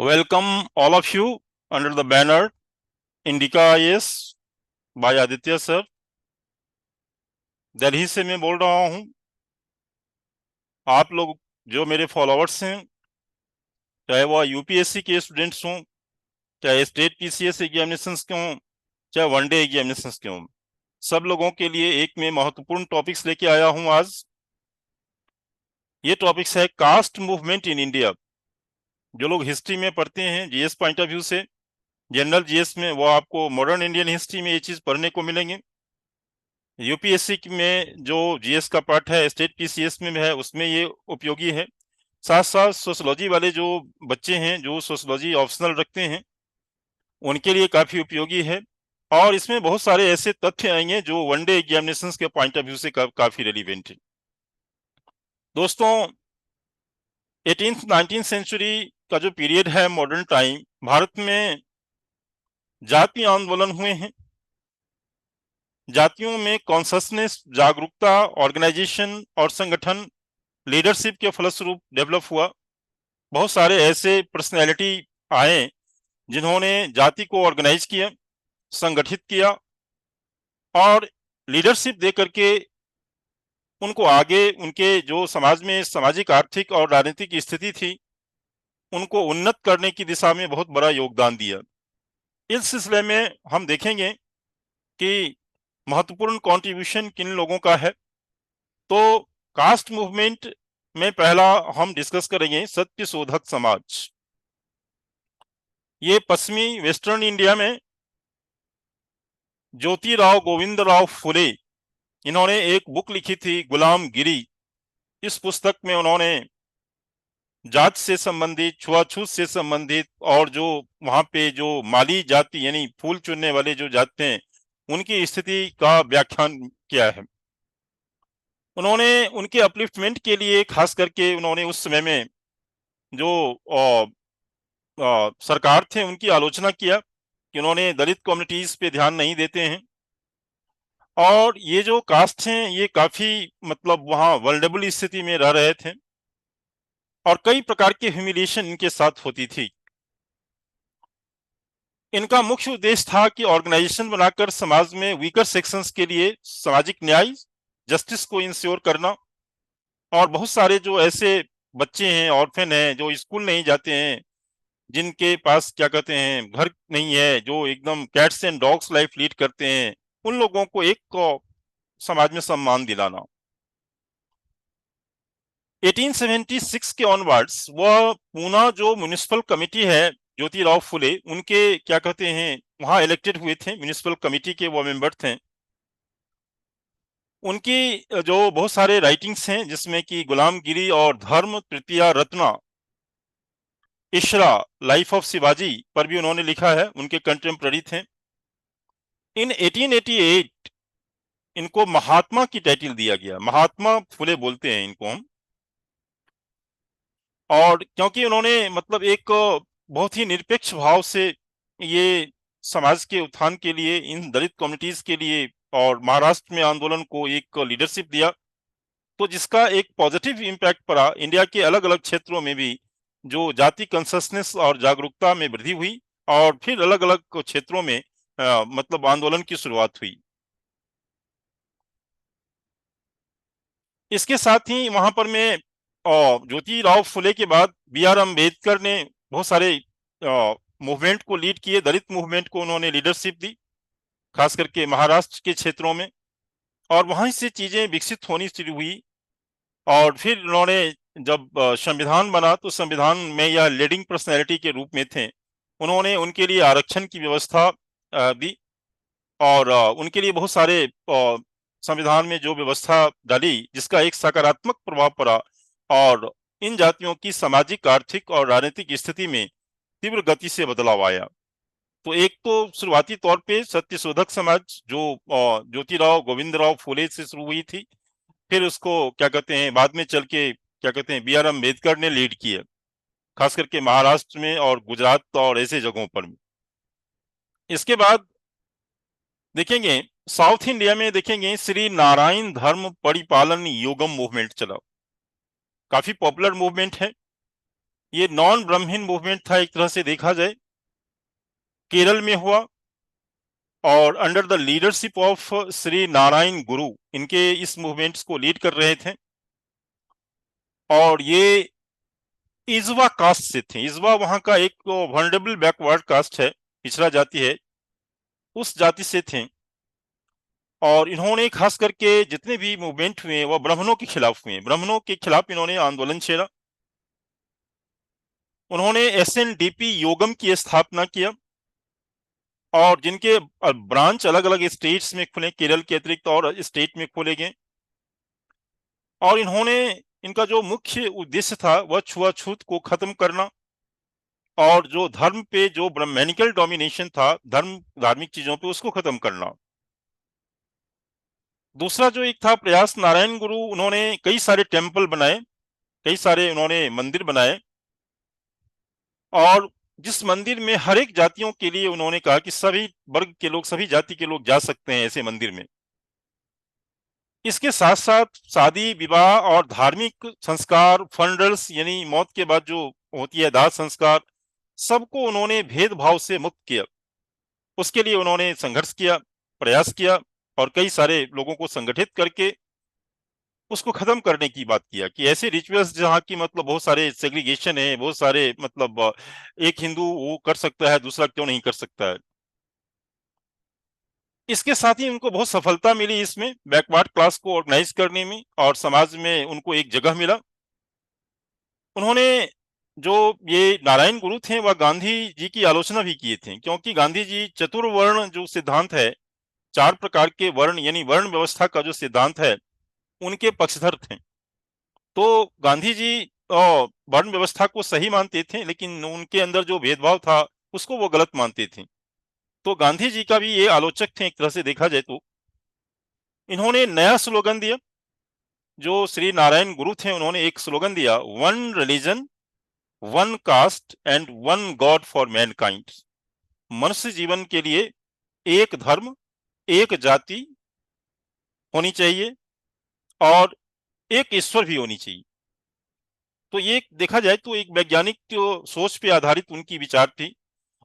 Welcome all of you under the banner Indica IAS by Aditya sir. Delhi से मैं बोल रहा हूँ। आप लोग जो मेरे फॉलोअर्स हैं, चाहे वह यूपीएससी के स्टूडेंट्स हों, चाहे स्टेट पीसीएस एग्जामिनेशंस के हों, चाहे वनडे एग्जामिनेशंस के हों, सब लोगों के लिए एक मैं महत्वपूर्ण टॉपिक्स लेके आया हूँ आज। ये टॉपिक्स है कास्ट मूवमेंट इन इंडिया। जो लोग हिस्ट्री में पढ़ते हैं जीएस पॉइंट ऑफ व्यू से, जनरल जीएस में, वो आपको मॉडर्न इंडियन हिस्ट्री में ये चीज पढ़ने को मिलेंगे। यूपीएससी में जो जीएस का पार्ट है, स्टेट पीसीएस में भी है, उसमें ये उपयोगी है। साथ साथ सोशोलॉजी वाले जो बच्चे हैं जो सोशोलॉजी ऑप्शनल रखते हैं, उनके लिए काफी उपयोगी है। और इसमें बहुत सारे ऐसे तथ्य आएंगे जो वनडे एग्जामिनेशंस के पॉइंट ऑफ व्यू से काफी रेलिवेंट है। दोस्तों, 18th-19th सेंचुरी का जो पीरियड है, मॉडर्न टाइम, भारत में जातीय आंदोलन हुए हैं। जातियों में कॉन्शसनेस, जागरूकता, ऑर्गेनाइजेशन और संगठन, लीडरशिप के फलस्वरूप डेवलप हुआ। बहुत सारे ऐसे पर्सनैलिटी आए जिन्होंने जाति को ऑर्गेनाइज किया, संगठित किया और लीडरशिप दे करके उनको आगे उनके जो समाज में सामाजिक, आर्थिक और राजनीतिक स्थिति थी, उनको उन्नत करने की दिशा में बहुत बड़ा योगदान दिया। इस सिलसिले में हम देखेंगे कि महत्वपूर्ण कंट्रीब्यूशन किन लोगों का है। तो कास्ट मूवमेंट में पहला हम डिस्कस करेंगे सत्य शोधक समाज। ये पश्चिमी वेस्टर्न इंडिया में ज्योतिराव गोविंदराव फुले, इन्होंने एक बुक लिखी थी गुलामगिरी। इस पुस्तक में उन्होंने जात से संबंधित, छुआछूत से संबंधित और जो वहां पे जो माली जाति यानी फूल चुनने वाले जो जाते हैं, उनकी स्थिति का व्याख्यान किया है। उन्होंने उनके अपलिफ्टमेंट के लिए खास करके उन्होंने उस समय में जो सरकार थे उनकी आलोचना किया कि उन्होंने दलित कम्युनिटीज पे ध्यान नहीं देते हैं और ये जो कास्ट हैं ये काफी मतलब वहां वल्नरेबल स्थिति में रह रहे थे और कई प्रकार के ह्यूमिलिएशन इनके साथ होती थी। इनका मुख्य उद्देश्य था कि ऑर्गेनाइजेशन बनाकर समाज में वीकर सेक्शंस के लिए सामाजिक न्याय, जस्टिस को इंश्योर करना। और बहुत सारे जो ऐसे बच्चे हैं, ऑर्फन हैं, जो स्कूल नहीं जाते हैं, जिनके पास क्या कहते हैं घर नहीं है, जो एकदम cats and dogs life lead करते हैं, उन लोगों को एक को समाज में सम्मान दिलाना। 1876 के ऑनवर्ड्स वह पूना जो म्युनिसिपल कमिटी है, ज्योतिराव फुले उनके क्या कहते हैं वहां इलेक्टेड हुए थे, म्युनिसिपल कमिटी के वो मेंबर थे। उनकी जो बहुत सारे राइटिंग्स हैं जिसमें कि गुलामगिरी और धर्म तृतीया रत्ना, इशरा, लाइफ ऑफ शिवाजी पर भी उन्होंने लिखा है, उनके कंटेम्प्ररी थे। इन 1888 इनको महात्मा की टाइटल दिया गया, महात्मा फुले बोलते हैं इनको हम। और क्योंकि उन्होंने मतलब एक बहुत ही निरपेक्ष भाव से ये समाज के उत्थान के लिए, इन दलित कम्युनिटीज के लिए और महाराष्ट्र में आंदोलन को एक लीडरशिप दिया, तो जिसका एक पॉजिटिव इम्पैक्ट पड़ा इंडिया के अलग अलग क्षेत्रों में भी, जो जाति कंससनेस और जागरूकता में वृद्धि हुई और फिर अलग अलग क्षेत्रों में मतलब आंदोलन की शुरुआत हुई। इसके साथ ही वहां पर मैं ज्योतिराव फुले के बाद बी आर अम्बेडकर ने बहुत सारे मूवमेंट को लीड किए, दलित मूवमेंट को उन्होंने लीडरशिप दी, खास करके महाराष्ट्र के क्षेत्रों में। और वहां से चीजें विकसित होनी शुरू हुई और फिर उन्होंने जब संविधान बना तो संविधान में यह लीडिंग पर्सनैलिटी के रूप में थे। उन्होंने उनके लिए आरक्षण की व्यवस्था दी और उनके लिए बहुत सारे संविधान में जो व्यवस्था डाली जिसका एक सकारात्मक प्रभाव पड़ा और इन जातियों की सामाजिक, आर्थिक और राजनीतिक स्थिति में तीव्र गति से बदलाव आया। तो एक तो शुरुआती तौर पे सत्यशोधक समाज जो ज्योतिराव गोविंदराव फुले से शुरू हुई थी, फिर उसको क्या कहते हैं बाद में चल के क्या कहते हैं बी आर अम्बेडकर ने लीड किया, खास करके महाराष्ट्र में और गुजरात और ऐसे जगहों पर। इसके बाद देखेंगे साउथ इंडिया में, देखेंगे श्री नारायण धर्म परिपालन योगम मूवमेंट चला, काफी पॉपुलर मूवमेंट है। ये नॉन ब्राह्मण मूवमेंट था एक तरह से देखा जाए, केरल में हुआ और under the leadership of Shri Narayan गुरु इनके इस मूवमेंट्स को लीड कर रहे थे। और ये इजवा कास्ट से थे। इजवा वहां का एक वनरेबल बैकवर्ड कास्ट है, पिछड़ा जाति है, उस जाति से थे। और इन्होंने खास करके जितने भी मूवमेंट हुए वह ब्राह्मणों के खिलाफ हुए। ब्राह्मणों के खिलाफ इन्होंने आंदोलन छेड़ा। उन्होंने एसएनडीपी योगम की स्थापना किया और जिनके ब्रांच अलग अलग स्टेट्स में खुले, केरल के अतिरिक्त और स्टेट में खोले गए। और इनका जो मुख्य उद्देश्य था वह छुआछूत को खत्म करना और जो धर्म पे जो ब्राह्मणिकल डोमिनेशन था, धार्मिक चीजों पे, उसको खत्म करना। दूसरा जो एक था प्रयास नारायण गुरु, उन्होंने कई सारे टेम्पल बनाए, कई सारे उन्होंने मंदिर बनाए और जिस मंदिर में हर एक जातियों के लिए उन्होंने कहा कि सभी वर्ग के लोग, सभी जाति के लोग जा सकते हैं ऐसे मंदिर में। इसके साथ साथ शादी विवाह और धार्मिक संस्कार, फंडल्स यानी मौत के बाद जो होती है दाह संस्कार, सबको उन्होंने भेदभाव से मुक्त किया। उसके लिए उन्होंने संघर्ष किया, प्रयास किया और कई सारे लोगों को संगठित करके उसको खत्म करने की बात किया कि ऐसे रिचुअल्स जहाँ की मतलब बहुत सारे सेग्रीगेशन है, बहुत सारे मतलब एक हिंदू वो कर सकता है, दूसरा क्यों नहीं कर सकता है। इसके साथ ही उनको बहुत सफलता मिली इसमें, बैकवर्ड क्लास को ऑर्गेनाइज करने में और समाज में उनको एक जगह मिला। उन्होंने जो ये नारायण गुरु थे वह गांधी जी की आलोचना भी किए थे, क्योंकि गांधी जी चतुर्वर्ण जो सिद्धांत है, 4 प्रकार के वर्ण यानी वर्ण व्यवस्था का जो सिद्धांत है, उनके पक्षधर थे। तो गांधी जी वर्ण व्यवस्था को सही मानते थे, लेकिन उनके अंदर जो भेदभाव था उसको वो गलत मानते थे। तो गांधी जी का भी ये आलोचक थे एक तरह से देखा जाए तो। इन्होंने नया स्लोगन दिया, जो श्री नारायण गुरु थे उन्होंने एक स्लोगन दिया, one religion, one cast and one God for Mankind. मनुष्य जीवन के लिए एक धर्म, एक जाति होनी चाहिए और एक ईश्वर भी होनी चाहिए। तो ये देखा जाए तो एक वैज्ञानिक जो सोच पे आधारित उनकी विचार थी।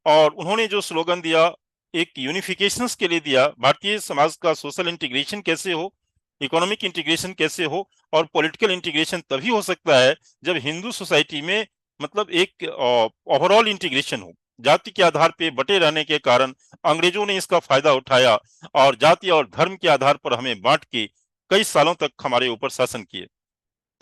और उन्होंने जो स्लोगन दिया, एक यूनिफिकेशन के लिए दिया, भारतीय समाज का सोशल इंटीग्रेशन कैसे हो, इकोनॉमिक इंटीग्रेशन कैसे हो और पॉलिटिकल इंटीग्रेशन तभी हो सकता है जब हिंदू सोसाइटी में मतलब एक ओवरऑल इंटीग्रेशन हो। जाति के आधार पे बटे रहने के कारण अंग्रेजों ने इसका फायदा उठाया और जाति और धर्म के आधार पर हमें बांट के कई सालों तक हमारे ऊपर शासन किए।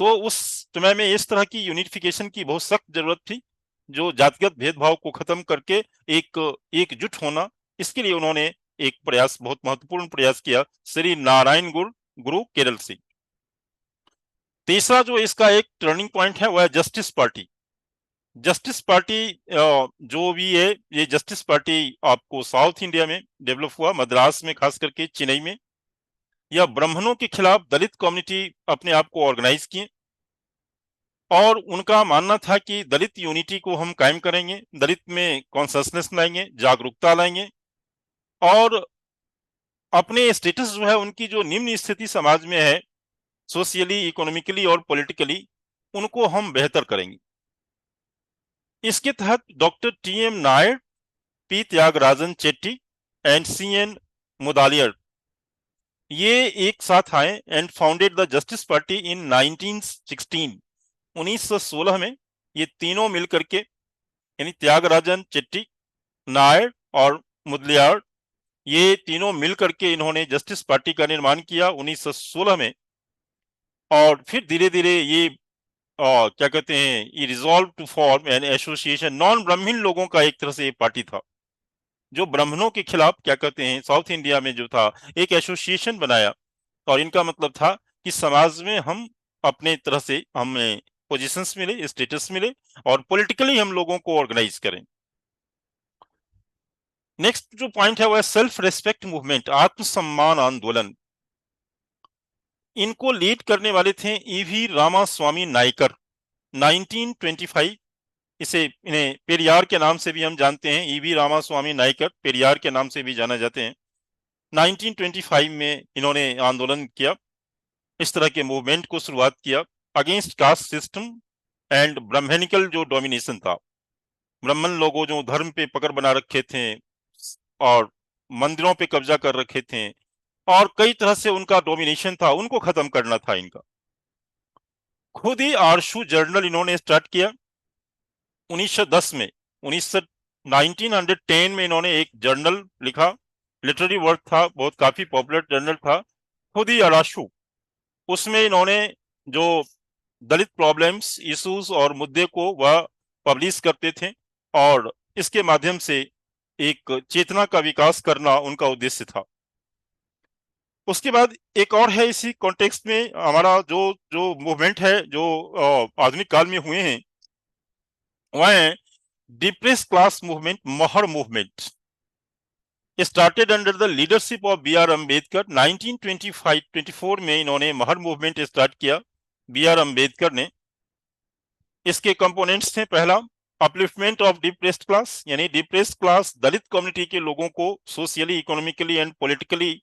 तो उस समय में इस तरह की यूनिफिकेशन की बहुत सख्त जरूरत थी, जो जातिगत भेदभाव को खत्म करके एक एकजुट होना, इसके लिए उन्होंने एक प्रयास, बहुत महत्वपूर्ण प्रयास किया, श्री नारायण गुरु केरल से। तीसरा जो इसका एक टर्निंग पॉइंट है वह है जस्टिस पार्टी। जस्टिस पार्टी जो भी है, ये जस्टिस पार्टी आपको साउथ इंडिया में डेवलप हुआ, मद्रास में, खास करके चेन्नई में। यह ब्राह्मणों के खिलाफ दलित कम्युनिटी अपने आप को ऑर्गेनाइज किए और उनका मानना था कि दलित यूनिटी को हम कायम करेंगे, दलित में कॉन्शसनेस लाएंगे, जागरूकता लाएंगे और अपने स्टेटस जो है, उनकी जो निम्न स्थिति समाज में है, सोशियली, इकोनॉमिकली और पॉलिटिकली, उनको हम बेहतर करेंगे। इसके तहत doctor TM Nair, P Thyagarajan Chetty and CN Mudaliar ये एक साथ आए and founded the Justice Party in 1916। 1916 में ये तीनों मिलकर के, यानी त्यागराजन चेट्टी, नायर और मुदलियार, ये तीनों मिलकर के इन्होंने जस्टिस पार्टी का निर्माण किया 1916 में। और फिर धीरे धीरे ये क्या कहते हैं, ये resolve to form an association. Non Brahmin लोगों का एक तरह से ये पार्टी था, जो ब्राह्मणों के खिलाफ क्या कहते हैं साउथ इंडिया में जो था, एक एसोसिएशन बनाया। और इनका मतलब था कि समाज में हम अपने तरह से हमें पोजीशंस मिले, स्टेटस मिले और पॉलिटिकली हम लोगों को ऑर्गेनाइज करें। नेक्स्ट जो पॉइंट है वह सेल्फ रेस्पेक्ट मूवमेंट, आत्मसम्मान आंदोलन। इनको लीड करने वाले थे ईवी रामास्वामी नायकर। 1925, इन्हें पेरियार के नाम से भी हम जानते हैं, ईवी रामास्वामी नायकर पेरियार के नाम से भी जाना जाते हैं। 1925 में इन्होंने आंदोलन किया, इस तरह के मूवमेंट को शुरुआत किया against caste system and brahminical जो डोमिनेशन था, ब्राह्मण लोगों जो धर्म पे पकड़ बना रखे थे और मंदिरों पे कब्जा कर रखे थे और कई तरह से उनका डोमिनेशन था, उनको खत्म करना था इनका। खुद ही आरशू जर्नल इन्होंने स्टार्ट किया 1910 में। 1910 में इन्होंने एक जर्नल लिखा, लिटरेरी वर्क था, बहुत काफी पॉपुलर जर्नल था, खुद ही आरशू। उसमें इन्होंने जो दलित प्रॉब्लम्स, इश्यूज और मुद्दे को वह पब्लिश करते थे और इसके माध्यम से एक चेतना का विकास करना उनका उद्देश्य था। उसके बाद एक और है इसी कॉन्टेक्स्ट में हमारा जो जो मूवमेंट है जो आधुनिक काल में हुए हैं, वह है depress class movement, Mahar movement. Started under the leadership of B R Ambedkar. 1924 में इन्होंने महर मूवमेंट स्टार्ट किया, बी आर अम्बेडकर ने। इसके कंपोनेंट्स थे, पहला अपलिफ्टमेंट ऑफ डिप्रेस्ड क्लास, यानी डिप्रेस्ड क्लास दलित कम्युनिटी के लोगों को socially, economically and politically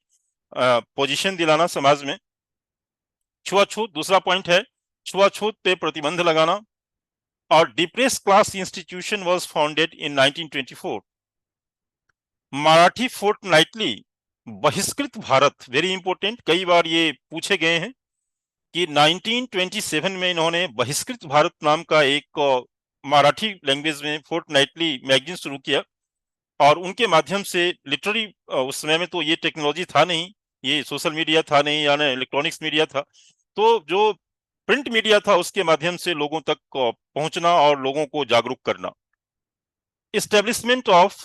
position दिलाना समाज में। छुआछूत, दूसरा पॉइंट है छुआछूत पे प्रतिबंध लगाना। और depress class institution was founded in 1924। Marathi fortnightly, बहिष्कृत भारत, वेरी इंपॉर्टेंट, कई बार ये पूछे गए हैं कि 1927 में इन्होंने बहिष्कृत भारत नाम का एक मराठी लैंग्वेज में फोर्टनाइटली मैगजीन शुरू किया और उनके माध्यम से लिटररी, उस समय में तो ये टेक्नोलॉजी था नहीं, ये सोशल मीडिया था नहीं, यानी इलेक्ट्रॉनिक्स मीडिया था, तो जो प्रिंट मीडिया था उसके माध्यम से लोगों तक पहुंचना और लोगों को जागरूक करना। इस्टेब्लिशमेंट ऑफ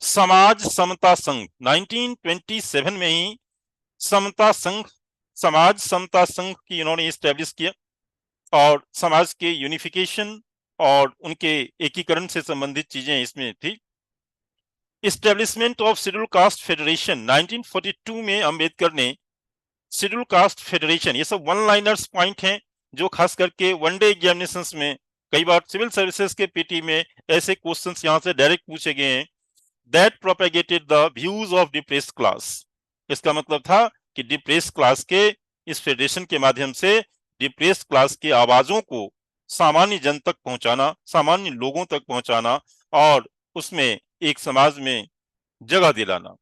समाज समता संघ, 1927 में ही समता संघ, समाज समता संघ की इन्होंने इस्टेब्लिश किया और समाज के यूनिफिकेशन और उनके एकीकरण से संबंधित चीजें इसमें थी। Establishment of schedule caste federation, 1942 में अंबेडकर ने शेड्यूल कास्ट फेडरेशन, ये सब वन लाइनर्स पॉइंट हैं जो खास करके वनडे एग्जामिनेशंस में, कई बार सिविल सर्विसेज के पीटी में ऐसे क्वेश्चंस यहां से डायरेक्ट पूछे गए हैं। That propagated the views of depressed class, इसका मतलब था कि डिप्रेस्ड क्लास के इस फेडरेशन के माध्यम से डिप्रेस्ड क्लास की आवाजों को सामान्य जन तक पहुंचाना, सामान्य लोगों तक पहुंचाना और उसमें एक समाज में जगह दिलाना।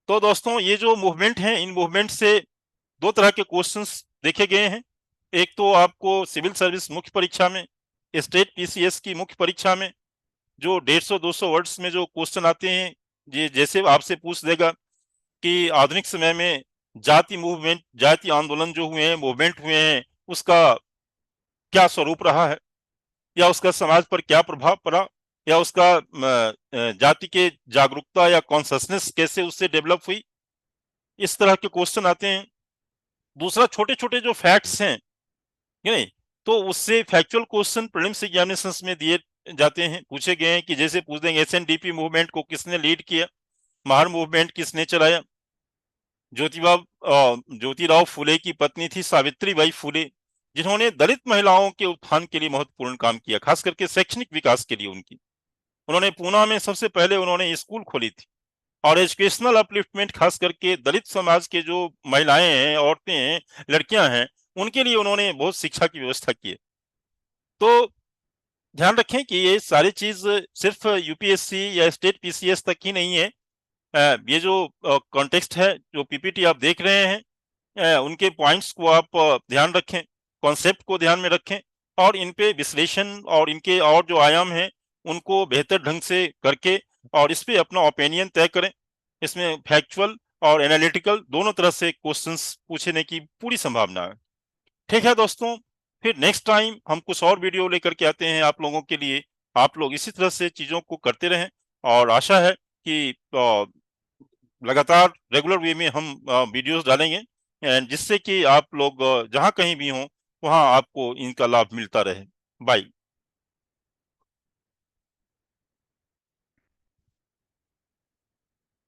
तो दोस्तों, ये जो मूवमेंट है, इन मूवमेंट से दो तरह के क्वेश्चंस देखे गए हैं। एक तो आपको सिविल सर्विस मुख्य परीक्षा में, स्टेट पीसीएस की मुख्य परीक्षा में जो 150-200 वर्ड्स में जो क्वेश्चन आते हैं, ये जैसे आपसे पूछ देगा कि आधुनिक समय में जाति मूवमेंट, जाति आंदोलन जो हुए हैं, मूवमेंट हुए हैं, उसका क्या स्वरूप रहा है, या उसका समाज पर क्या प्रभाव पड़ा, या उसका जाति के जागरूकता या कॉन्शसनेस कैसे उससे डेवलप हुई, इस तरह के क्वेश्चन आते हैं। दूसरा, छोटे छोटे जो फैक्ट्स हैं, नहीं, तो उससे फैक्चुअल क्वेश्चन प्रीलिम्स एग्जामिनेशंस में दिए जाते हैं, पूछे गए हैं कि जैसे पूछ देंगे एसएनडीपी मूवमेंट को किसने लीड किया, महार मूवमेंट किसने चलाया। ज्योतिराव फुले की पत्नी थी सावित्रीबाई फुले, जिन्होंने दलित महिलाओं के उत्थान के लिए महत्वपूर्ण काम किया, खास करके शैक्षणिक विकास के लिए उनकी। उन्होंने पूना में सबसे पहले उन्होंने स्कूल खोली थी और एजुकेशनल अपलिफ्टमेंट, खास करके दलित समाज के जो महिलाएं हैं, औरतें हैं, लड़कियां हैं, उनके लिए उन्होंने बहुत शिक्षा की व्यवस्था की है। तो ध्यान रखें कि ये सारी चीज सिर्फ यूपीएससी या स्टेट पीसीएस तक ही नहीं है। ये जो कॉन्टेक्स्ट है, जो पीपीटी आप देख रहे हैं, उनके पॉइंट्स को आप ध्यान रखें, कॉन्सेप्ट को ध्यान में रखें और इन पे विश्लेषण और इनके और जो आयाम हैं उनको बेहतर ढंग से करके और इस पे अपना ओपिनियन तय करें। इसमें फैक्चुअल और एनालिटिकल दोनों तरह से क्वेश्चंस पूछने की पूरी संभावना है। ठीक है दोस्तों, फिर नेक्स्ट टाइम हम कुछ और वीडियो लेकर के आते हैं आप लोगों के लिए। आप लोग इसी तरह से चीजों को करते रहें और आशा है कि लगातार रेगुलर वे में हम वीडियोस डालेंगे, जिससे कि आप लोग जहां कहीं भी हों वहां आपको इनका लाभ मिलता रहे। बाय।